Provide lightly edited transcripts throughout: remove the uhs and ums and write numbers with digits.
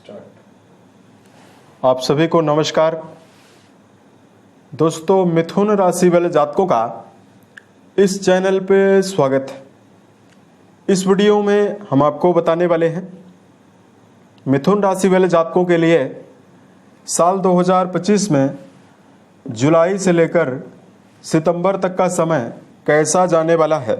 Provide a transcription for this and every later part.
आप सभी को नमस्कार। दोस्तों, मिथुन राशि वाले जातकों का इस चैनल पे स्वागत है। इस वीडियो में हम आपको बताने वाले हैं मिथुन राशि वाले जातकों के लिए साल 2025 में जुलाई से लेकर सितंबर तक का समय कैसा जाने वाला है।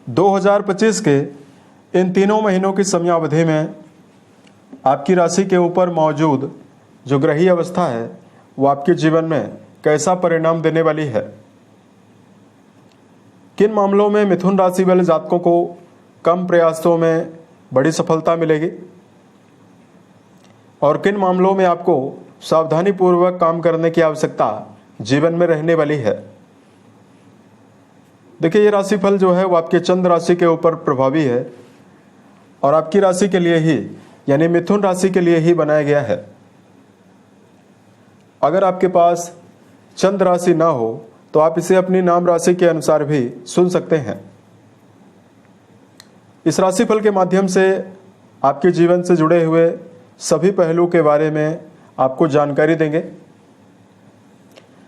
2025 के इन तीनों महीनों की समयावधि में आपकी राशि के ऊपर मौजूद जो ग्रहीय अवस्था है वो आपके जीवन में कैसा परिणाम देने वाली है। किन मामलों में मिथुन राशि वाले जातकों को कम प्रयासों में बड़ी सफलता मिलेगी और किन मामलों में आपको सावधानी पूर्वक काम करने की आवश्यकता जीवन में रहने वाली है। देखिए, ये राशिफल जो है वो आपके चंद्र राशि के ऊपर प्रभावी है और आपकी राशि के लिए ही यानी मिथुन राशि के लिए ही बनाया गया है। अगर आपके पास चंद्र राशि ना हो तो आप इसे अपनी नाम राशि के अनुसार भी सुन सकते हैं। इस राशिफल के माध्यम से आपके जीवन से जुड़े हुए सभी पहलू के बारे में आपको जानकारी देंगे,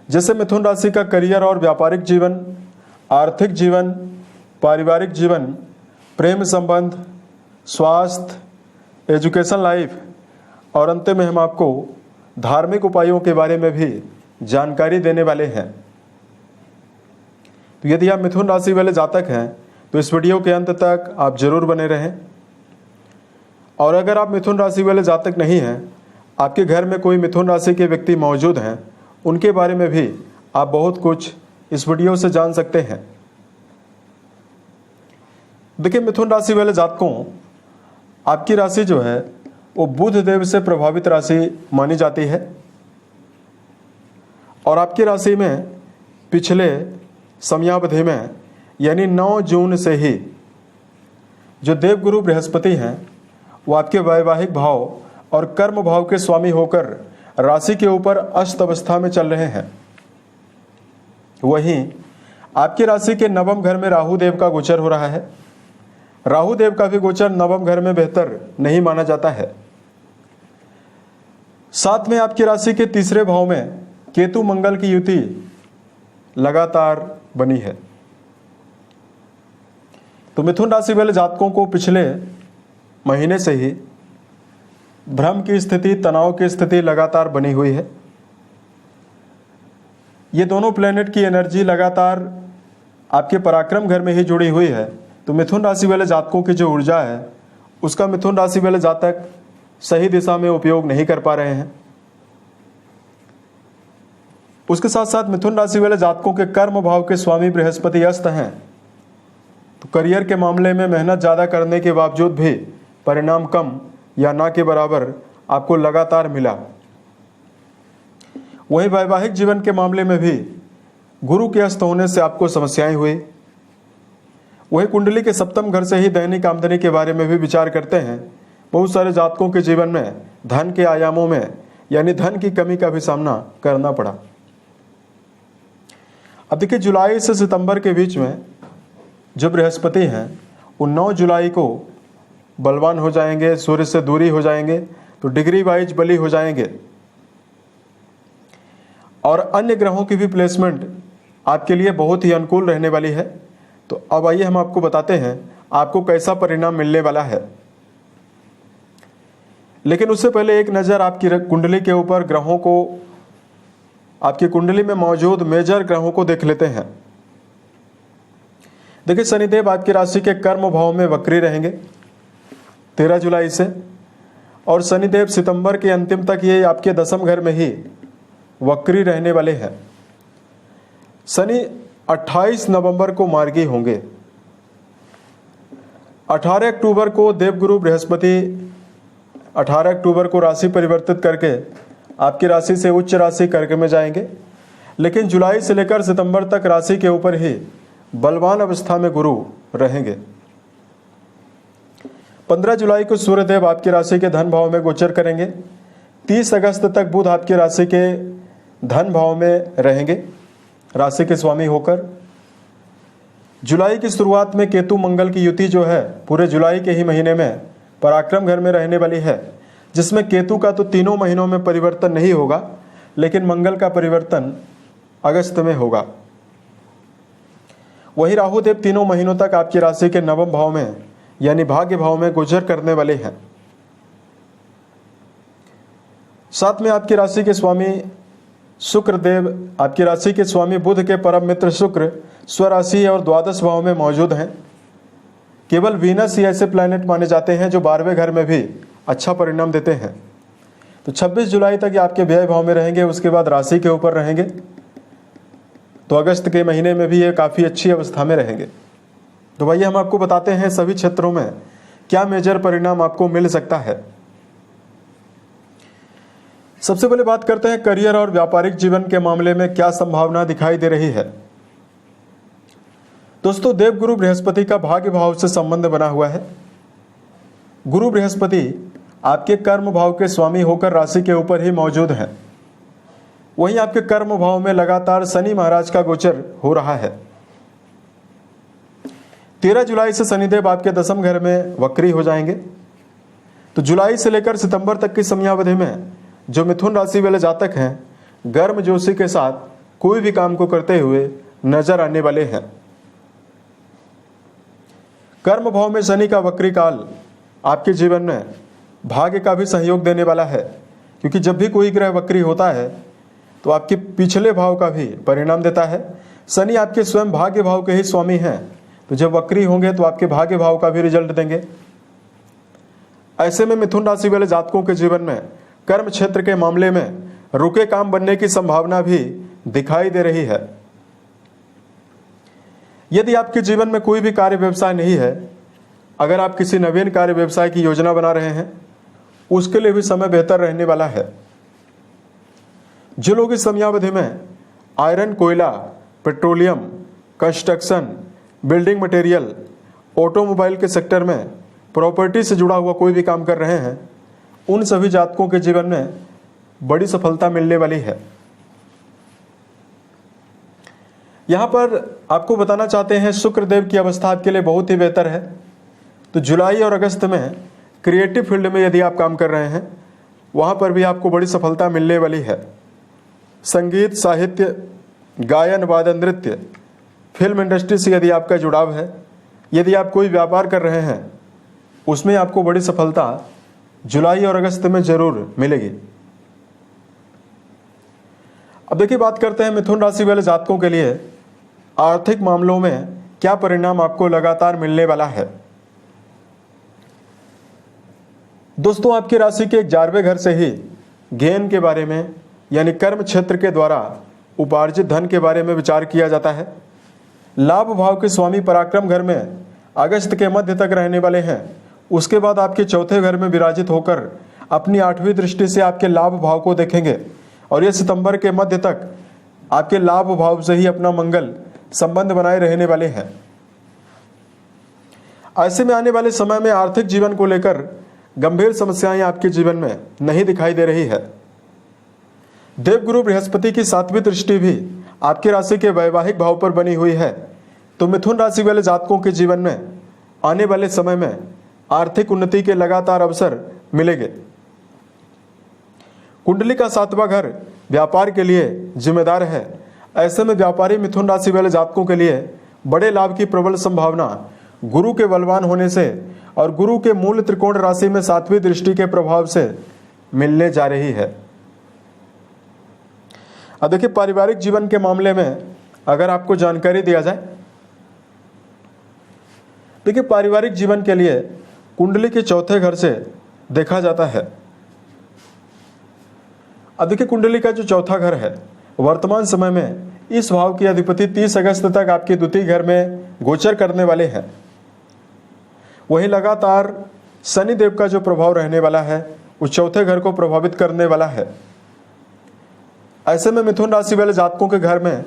जैसे मिथुन राशि का करियर और व्यापारिक जीवन, आर्थिक जीवन, पारिवारिक जीवन, प्रेम संबंध, स्वास्थ्य, एजुकेशन लाइफ और अंत में हम आपको धार्मिक उपायों के बारे में भी जानकारी देने वाले हैं। तो यदि आप मिथुन राशि वाले जातक हैं तो इस वीडियो के अंत तक आप जरूर बने रहें। और अगर आप मिथुन राशि वाले जातक नहीं हैं, आपके घर में कोई मिथुन राशि के व्यक्ति मौजूद हैं, उनके बारे में भी आप बहुत कुछ इस वीडियो से जान सकते हैं। देखिए, मिथुन राशि वाले जातकों, आपकी राशि जो है वो बुध देव से प्रभावित राशि मानी जाती है और आपकी राशि में पिछले समयावधि में यानी 9 जून से ही जो देवगुरु बृहस्पति हैं वो आपके वैवाहिक भाव और कर्म भाव के स्वामी होकर राशि के ऊपर अस्त अवस्था में चल रहे हैं। वहीं आपकी राशि के नवम घर में राहु देव का गोचर हो रहा है। राहु देव का भी गोचर नवम घर में बेहतर नहीं माना जाता है। साथ में आपकी राशि के तीसरे भाव में केतु मंगल की युति लगातार बनी है। तो मिथुन राशि वाले जातकों को पिछले महीने से ही भ्रम की स्थिति, तनाव की स्थिति लगातार बनी हुई है। ये दोनों प्लेनेट की एनर्जी लगातार आपके पराक्रम घर में ही जुड़ी हुई है। तो मिथुन राशि वाले जातकों की जो ऊर्जा है उसका मिथुन राशि वाले जातक सही दिशा में उपयोग नहीं कर पा रहे हैं। उसके साथ साथ मिथुन राशि वाले जातकों के कर्म भाव के स्वामी बृहस्पति अस्त हैं, तो करियर के मामले में मेहनत ज़्यादा करने के बावजूद भी परिणाम कम या ना के बराबर आपको लगातार मिला। वहीं वैवाहिक जीवन के मामले में भी गुरु के अस्त होने से आपको समस्याएं हुई। वही कुंडली के सप्तम घर से ही दैनिक आमदनी के बारे में भी विचार करते हैं। बहुत सारे जातकों के जीवन में धन के आयामों में यानी धन की कमी का भी सामना करना पड़ा। अब देखिए, जुलाई से सितंबर के बीच में जो बृहस्पति हैं वो 9 जुलाई को बलवान हो जाएंगे, सूर्य से दूरी हो जाएंगे, तो डिग्री वाइज बली हो जाएंगे और अन्य ग्रहों की भी प्लेसमेंट आपके लिए बहुत ही अनुकूल रहने वाली है। तो अब आइए हम आपको बताते हैं आपको कैसा परिणाम मिलने वाला है। लेकिन उससे पहले एक नज़र आपकी कुंडली के ऊपर ग्रहों को, आपकी कुंडली में मौजूद मेजर ग्रहों को देख लेते हैं। देखिए, शनिदेव आपकी राशि के कर्म भाव में वक्री रहेंगे 13 जुलाई से, और शनिदेव सितंबर के अंतिम तक ये आपके दसम घर में ही वक्री रहने वाले हैं। शनि 28 नवंबर को मार्गी होंगे। 18 अक्टूबर को देवगुरु बृहस्पति 18 अक्टूबर को राशि परिवर्तित करके आपकी राशि से उच्च राशि कर्क में जाएंगे। लेकिन जुलाई से लेकर सितंबर तक राशि के ऊपर ही बलवान अवस्था में गुरु रहेंगे। 15 जुलाई को सूर्यदेव आपकी राशि के धन भाव में गोचर करेंगे। 30 अगस्त तक बुध आपकी राशि के धन भाव में रहेंगे राशि के स्वामी होकर। जुलाई की शुरुआत में केतु मंगल की युति जो है पूरे जुलाई के ही महीने में पराक्रम घर में रहने वाली है, जिसमें केतु का तो तीनों महीनों में परिवर्तन नहीं होगा, लेकिन मंगल का परिवर्तन अगस्त में होगा। वही राहु देव तीनों महीनों तक आपकी राशि के नवम भाव में यानी भाग्य भाव में गोचर करने वाले हैं। साथ में आपकी राशि के स्वामी शुक्र देव, आपकी राशि के स्वामी बुध के परम मित्र शुक्र स्वराशि और द्वादश भाव में मौजूद हैं। केवल वीनस ही ऐसे प्लैनेट माने जाते हैं जो 12वें घर में भी अच्छा परिणाम देते हैं। तो 26 जुलाई तक ये आपके व्यय भाव में रहेंगे, उसके बाद राशि के ऊपर रहेंगे। तो अगस्त के महीने में भी ये काफ़ी अच्छी अवस्था में रहेंगे। तो भाई हम आपको बताते हैं सभी क्षेत्रों में क्या मेजर परिणाम आपको मिल सकता है। सबसे पहले बात करते हैं करियर और व्यापारिक जीवन के मामले में क्या संभावना दिखाई दे रही है। दोस्तों, देवगुरु बृहस्पति का भाग्य भाव से संबंध बना हुआ है। गुरु बृहस्पति आपके कर्म भाव के स्वामी होकर राशि के ऊपर ही मौजूद हैं। वहीं आपके कर्म भाव में लगातार शनि महाराज का गोचर हो रहा है। 13 जुलाई से शनिदेव आपके दशम घर में वक्री हो जाएंगे। तो जुलाई से लेकर सितंबर तक की समयावधि में जो मिथुन राशि वाले जातक हैं, गर्मजोशी के साथ कोई भी काम को करते हुए नजर आने वाले हैं। कर्म भाव में शनि का वक्री काल आपके जीवन में भाग्य का भी सहयोग देने वाला है, क्योंकि जब भी कोई ग्रह वक्री होता है तो आपके पिछले भाव का भी परिणाम देता है। शनि आपके स्वयं भाग्य भाव के ही स्वामी हैं, तो जब वक्री होंगे तो आपके भाग्य भाव का भी रिजल्ट देंगे। ऐसे में मिथुन राशि वाले जातकों के जीवन में कर्म क्षेत्र के मामले में रुके काम बनने की संभावना भी दिखाई दे रही है। यदि आपके जीवन में कोई भी कार्य व्यवसाय नहीं है, अगर आप किसी नवीन कार्य व्यवसाय की योजना बना रहे हैं, उसके लिए भी समय बेहतर रहने वाला है। जो लोग इस समयावधि में आयरन, कोयला, petroleum, construction, building material, automobile के सेक्टर में प्रॉपर्टी से जुड़ा हुआ कोई भी काम कर रहे हैं, उन सभी जातकों के जीवन में बड़ी सफलता मिलने वाली है। यहां पर आपको बताना चाहते हैं शुक्र देव की अवस्था आपके लिए बहुत ही बेहतर है। तो जुलाई और अगस्त में क्रिएटिव फील्ड में यदि आप काम कर रहे हैं, वहां पर भी आपको बड़ी सफलता मिलने वाली है। संगीत, साहित्य, गायन, वादन, नृत्य, फिल्म इंडस्ट्री से यदि आपका जुड़ाव है, यदि आप कोई व्यापार कर रहे हैं, उसमें आपको बड़ी सफलता जुलाई और अगस्त में जरूर मिलेगी। अब देखिए, बात करते हैं मिथुन राशि वाले जातकों के लिए आर्थिक मामलों में क्या परिणाम आपको लगातार मिलने वाला है। दोस्तों, आपकी राशि के 11वें घर से ही गेन के बारे में यानी कर्म क्षेत्र के द्वारा उपार्जित धन के बारे में विचार किया जाता है। लाभ भाव के स्वामी पराक्रम घर में अगस्त के मध्य तक रहने वाले हैं। उसके बाद आपके चौथे घर में विराजित होकर अपनी 8वीं दृष्टि से आपके लाभ भाव को देखेंगे, और ये सितंबर के मध्य तक आपके लाभ भाव से ही अपना मंगल संबंध बनाए रहने वाले हैं। ऐसे में आने वाले समय में आर्थिक जीवन को लेकर गंभीर समस्याएं आपके जीवन में नहीं दिखाई दे रही है। देवगुरु बृहस्पति की 7वीं दृष्टि भी आपकी राशि के वैवाहिक भाव पर बनी हुई है। तो मिथुन राशि वाले जातकों के जीवन में आने वाले समय में आर्थिक उन्नति के लगातार अवसर मिलेंगे। कुंडली का 7वां घर व्यापार के लिए जिम्मेदार है। ऐसे में व्यापारी मिथुन राशि वाले जातकों के लिए बड़े लाभ की प्रबल संभावना गुरु के बलवान होने से और गुरु के मूल त्रिकोण राशि में 7वीं दृष्टि के प्रभाव से मिलने जा रही है। अब देखिए, पारिवारिक जीवन के मामले में अगर आपको जानकारी दिया जाए, देखिए पारिवारिक जीवन के लिए कुंडली के चौथे घर से देखा जाता है। अब देखिए, कुंडली का जो चौथा घर है वर्तमान समय में इस भाव की अधिपति 30 अगस्त तक आपके द्वितीय घर में गोचर करने वाले हैं। वही लगातार शनि देव का जो प्रभाव रहने वाला है उस चौथे घर को प्रभावित करने वाला है। ऐसे में मिथुन राशि वाले जातकों के घर में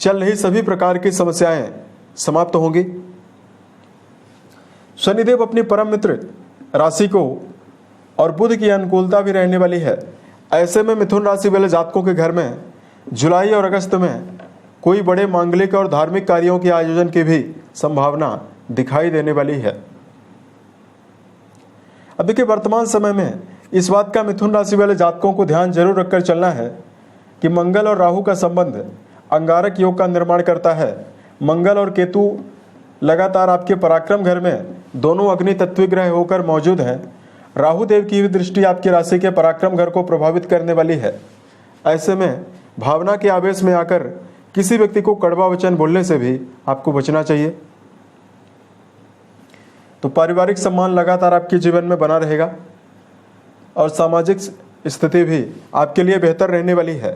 चल रही सभी प्रकार की समस्याएं समाप्त होंगी। शनिदेव अपनी परम मित्र राशि को और बुध की अनुकूलता भी रहने वाली है। ऐसे में मिथुन राशि वाले जातकों के घर में जुलाई और अगस्त में कोई बड़े मांगलिक और धार्मिक कार्यों के आयोजन की भी संभावना दिखाई देने वाली है। अभी के वर्तमान समय में इस बात का मिथुन राशि वाले जातकों को ध्यान जरूर रखकर चलना है कि मंगल और राहु का संबंध अंगारक योग का निर्माण करता है। मंगल और केतु लगातार आपके पराक्रम घर में दोनों अग्नि तत्वी ग्रह होकर मौजूद हैं। राहु देव की भी दृष्टि आपकी राशि के पराक्रम घर को प्रभावित करने वाली है। ऐसे में भावना के आवेश में आकर किसी व्यक्ति को कड़वा वचन बोलने से भी आपको बचना चाहिए। तो पारिवारिक सम्मान लगातार आपके जीवन में बना रहेगा और सामाजिक स्थिति भी आपके लिए बेहतर रहने वाली है।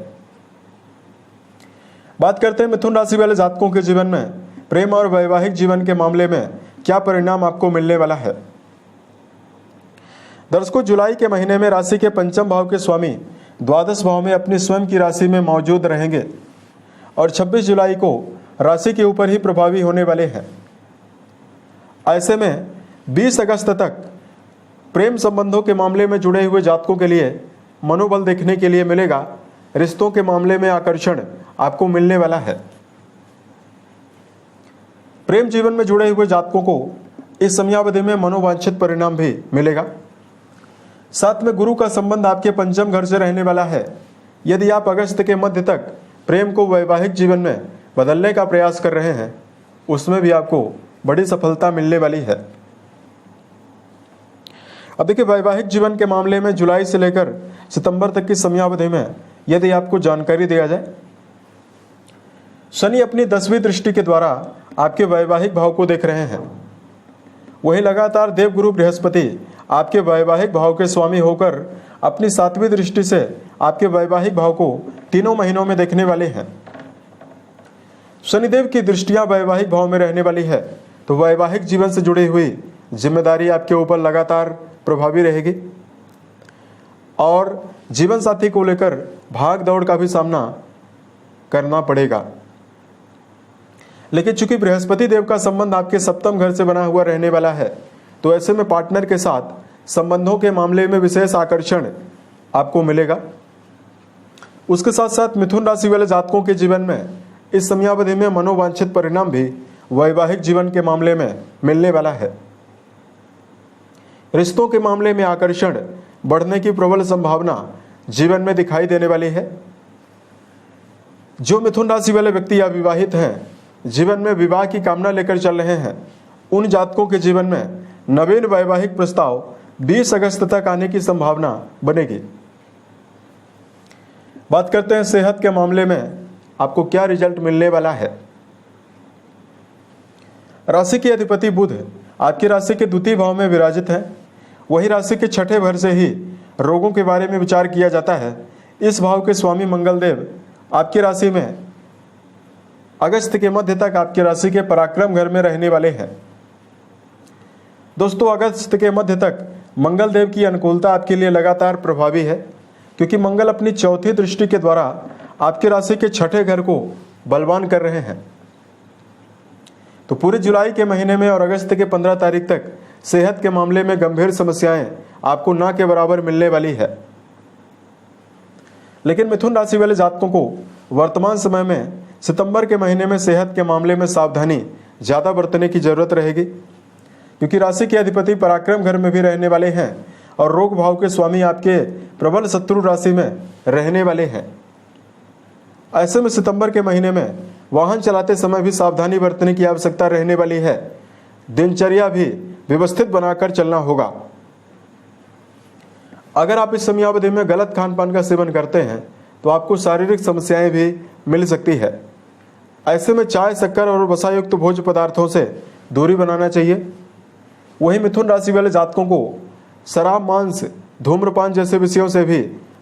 बात करते हैं मिथुन राशि वाले जातकों के जीवन में प्रेम और वैवाहिक जीवन के मामले में क्या परिणाम आपको मिलने वाला है। दर्शकों, जुलाई के महीने में राशि के पंचम भाव के स्वामी द्वादश भाव में अपनी स्वयं की राशि में मौजूद रहेंगे और 26 जुलाई को राशि के ऊपर ही प्रभावी होने वाले हैं। ऐसे में 20 अगस्त तक प्रेम संबंधों के मामले में जुड़े हुए जातकों के लिए मनोबल देखने के लिए मिलेगा। रिश्तों के मामले में आकर्षण आपको मिलने वाला है। प्रेम जीवन में जुड़े हुए जातकों को इस समयावधि में मनोवांछित परिणाम भी मिलेगा। साथ में गुरु का संबंध आपके पंचम घर से रहने वाला है। यदि आप अगस्त के मध्य तक प्रेम को वैवाहिक जीवन में बदलने का प्रयास कर रहे हैं, उसमें भी आपको बड़ी सफलता मिलने वाली है। अब देखिए, वैवाहिक जीवन के मामले में जुलाई से लेकर सितंबर तक की समयावधि में यदि आपको जानकारी दिया जाए, शनि अपनी 10वीं दृष्टि के द्वारा आपके वैवाहिक भाव को देख रहे हैं। वही लगातार देवगुरु बृहस्पति आपके वैवाहिक भाव के स्वामी होकर अपनी 7वीं दृष्टि से आपके वैवाहिक भाव को तीनों महीनों में देखने वाले हैं। शनिदेव की दृष्टियां वैवाहिक भाव में रहने वाली है, तो वैवाहिक जीवन से जुड़ी हुई जिम्मेदारी आपके ऊपर लगातार प्रभावी रहेगी और जीवन साथी को लेकर भाग दौड़ का भी सामना करना पड़ेगा। लेकिन चूंकि बृहस्पति देव का संबंध आपके सप्तम घर से बना हुआ रहने वाला है, तो ऐसे में पार्टनर के साथ संबंधों के मामले में विशेष आकर्षण आपको मिलेगा। उसके साथ साथ मिथुन राशि वाले जातकों के जीवन में इस समयावधि में मनोवांछित परिणाम भी वैवाहिक जीवन के मामले में मिलने वाला है। रिश्तों के मामले में आकर्षण बढ़ने की प्रबल संभावना जीवन में दिखाई देने वाली है। जो मिथुन राशि वाले व्यक्ति या विवाहित हैं, जीवन में विवाह की कामना लेकर चल रहे हैं, उन जातकों के जीवन में नवीन वैवाहिक प्रस्ताव 20 अगस्त तक आने की संभावना बनेगी। बात करते हैं सेहत के मामले में आपको क्या रिजल्ट मिलने वाला है। राशि के अधिपति बुध आपकी राशि के द्वितीय भाव में विराजित है। वही राशि के छठे घर से ही रोगों के बारे में विचार किया जाता है। इस भाव के स्वामी मंगल देव आपकी राशि में अगस्त के मध्य तक आपकी राशि के पराक्रम घर में रहने वाले हैं। दोस्तों, अगस्त के मध्य तक मंगल देव की अनुकूलता आपके लिए लगातार प्रभावी है, क्योंकि मंगल अपनी चौथी दृष्टि के द्वारा आपकी राशि के छठे घर को बलवान कर रहे हैं। तो पूरे जुलाई के महीने में और अगस्त के 15 तारीख तक सेहत के मामले में गंभीर समस्याएं आपको ना के बराबर मिलने वाली है। लेकिन मिथुन राशि वाले जातकों को वर्तमान समय में सितंबर के महीने में सेहत के मामले में सावधानी ज़्यादा बरतने की जरूरत रहेगी, क्योंकि राशि के अधिपति पराक्रम घर में भी रहने वाले हैं और रोग भाव के स्वामी आपके प्रबल शत्रु राशि में रहने वाले हैं। ऐसे में सितंबर के महीने में वाहन चलाते समय भी सावधानी बरतने की आवश्यकता रहने वाली है। दिनचर्या भी व्यवस्थित बनाकर चलना होगा। अगर आप इस समयावधि में गलत खान पान का सेवन करते हैं तो आपको शारीरिक समस्याएं भी मिल सकती है। ऐसे में चाय, शक्कर और वसायुक्त भोज्य पदार्थों से दूरी बनाना चाहिए। वही मिथुन राशि वाले जातकों को शराब, मांस, धूम्रपान जैसे विषयों से भी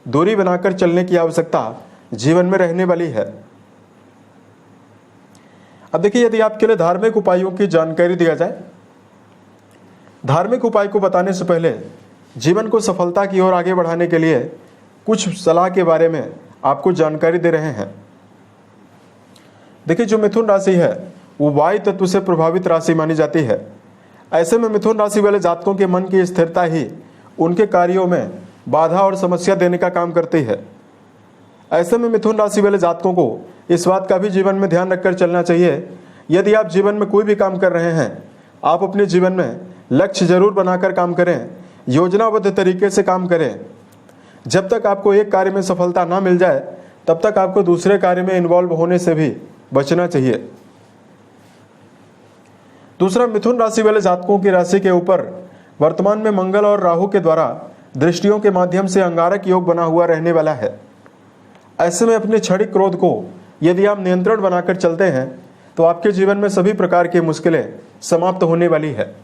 दूरी बनाकर चलने की आवश्यकता जीवन में रहने वाली है। अब देखिए, यदि आपके लिए धार्मिक उपायों की जानकारी दिया जाए, धार्मिक उपाय को बताने से पहले जीवन को सफलता की ओर आगे बढ़ाने के लिए कुछ सलाह के बारे में आपको जानकारी दे रहे हैं। देखिए, जो मिथुन राशि है वो वायु तत्व से प्रभावित राशि मानी जाती है। ऐसे में मिथुन राशि वाले जातकों के मन की स्थिरता ही उनके कार्यों में बाधा और समस्या देने का काम करती है। ऐसे में मिथुन राशि वाले जातकों को इस बात का भी जीवन में ध्यान रखकर चलना चाहिए। यदि आप जीवन में कोई भी काम कर रहे हैं, आप अपने जीवन में लक्ष्य जरूर बनाकर काम करें, योजनाबद्ध तरीके से काम करें। जब तक आपको एक कार्य में सफलता ना मिल जाए तब तक आपको दूसरे कार्य में इन्वॉल्व होने से भी बचना चाहिए। दूसरा, मिथुन राशि वाले जातकों की राशि के ऊपर वर्तमान में मंगल और राहु के द्वारा दृष्टियों के माध्यम से अंगारक योग बना हुआ रहने वाला है। ऐसे में अपने क्षणिक क्रोध को यदि आप नियंत्रण बनाकर चलते हैं तो आपके जीवन में सभी प्रकार की मुश्किलें समाप्त होने वाली है।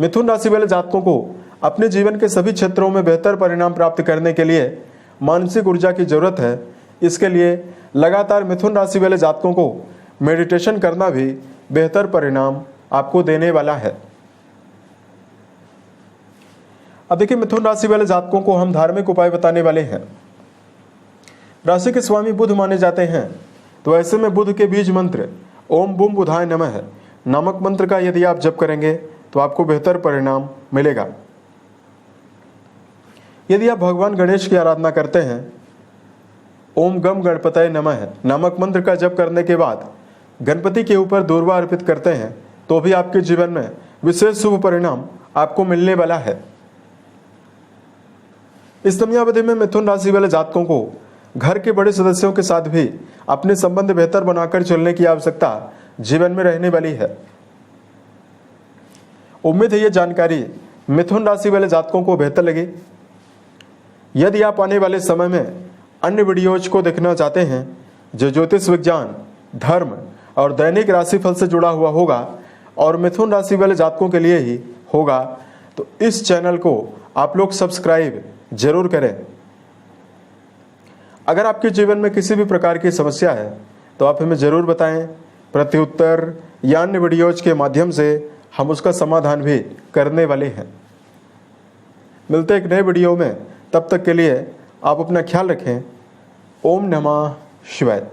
मिथुन राशि वाले जातकों को अपने जीवन के सभी क्षेत्रों में बेहतर परिणाम प्राप्त करने के लिए मानसिक ऊर्जा की जरूरत है। इसके लिए लगातार मिथुन राशि वाले जातकों को मेडिटेशन करना भी बेहतर परिणाम आपको देने वाला है। अब देखिए, मिथुन राशि वाले जातकों को हम धार्मिक उपाय बताने वाले हैं। राशि के स्वामी बुध माने जाते हैं, तो ऐसे में बुध के बीज मंत्र ओम बुम बुधाय नमः नामक मंत्र का यदि आप जप करेंगे तो आपको बेहतर परिणाम मिलेगा। यदि आप भगवान गणेश की आराधना करते हैं, ओम गम गणपतये नमः नामक मंत्र का जप करने के बाद गणपति के ऊपर दूर्वा अर्पित करते हैं तो भी आपके जीवन में विशेष शुभ परिणाम आपको मिलने वाला है। इस समयावधि में मिथुन राशि वाले जातकों को घर के बड़े सदस्यों के साथ भी अपने संबंध बेहतर बनाकर चलने की आवश्यकता जीवन में रहने वाली है। उम्मीद है ये जानकारी मिथुन राशि वाले जातकों को बेहतर लगी। यदि आप आने वाले समय में अन्य वीडियोज को देखना चाहते हैं जो ज्योतिष विज्ञान, धर्म और दैनिक राशिफल से जुड़ा हुआ होगा और मिथुन राशि वाले जातकों के लिए ही होगा, तो इस चैनल को आप लोग सब्सक्राइब जरूर करें। अगर आपके जीवन में किसी भी प्रकार की समस्या है तो आप हमें जरूर बताएं। प्रत्युत्तर या अन्य वीडियोज के माध्यम से हम उसका समाधान भी करने वाले हैं। मिलते हैं एक नए वीडियो में, तब तक के लिए आप अपना ख्याल रखें। ओम नमः शिवाय।